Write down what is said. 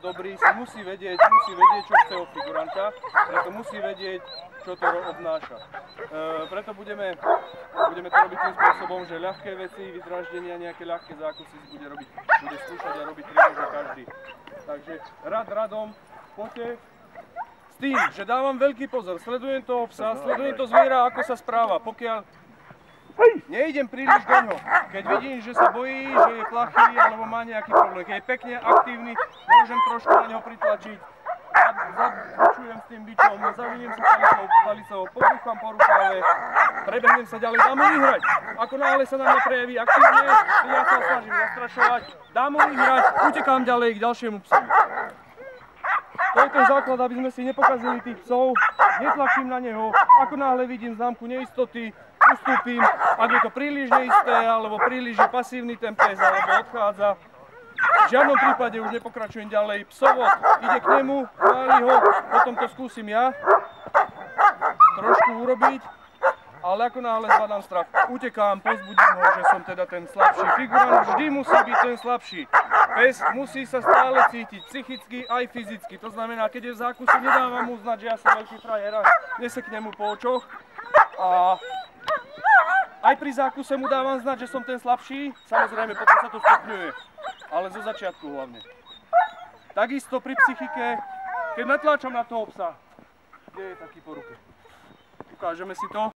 dobrý si musí vedieť, čo chce od figuranta, preto musí vedieť, čo to obnáša. Preto budeme to robiť tým spôsobom, že ľahké veci, vydraždenia, nejaké ľahké zákusy bude skúšať a robiť približne každý. Takže radom, poďte. S tým, že dávam veľký pozor, sledujem toho psa, sledujem to zviera, ako sa správa, pokiaľ nejdem príliš do ňoho. Keď vidím, že sa bojí, že je plachý alebo má nejaký problém, keď je pekne aktívny, môžem trošku na neho pritlačiť, zabučujem s tým bičom, zaviniem sa palicou, pobúcham po rukáve, prebehnem sa ďalej, dám mu vyhrať. Ako náhle sa na mňa prejaví aktívne, ja sa snažím zastrašovať, dám mu vyhrať, utekám ďalej k ďalšiemu psovi. To je ten základ, aby sme si nepokazili tých psov, netlačím na neho, ako náhle vidím známku neistoty, ustúpim, ak je to príliš neisté, alebo príliš pasívny ten pes, alebo odchádza. V žiadnom prípade už nepokračujem ďalej. Psovod ide k nemu, chváli ho, potom to skúsim ja trošku urobiť, ale ako náhle zbadám strach, utekám, pozbudím ho, že som teda ten slabší. Figurant vždy musí byť ten slabší. Pes musí sa stále cítiť psychicky aj fyzicky. To znamená, keď je v zákuse, nedávam mu znať, že ja som veľký frajer a neseknem mu po očoch. A aj pri zákuse mu dávam znať, že som ten slabší. Samozrejme, potom sa to stupňuje. Ale zo začiatku hlavne. Takisto pri psychike, keď natláčam na toho psa. Kde je taký po ruke? Ukážeme si to.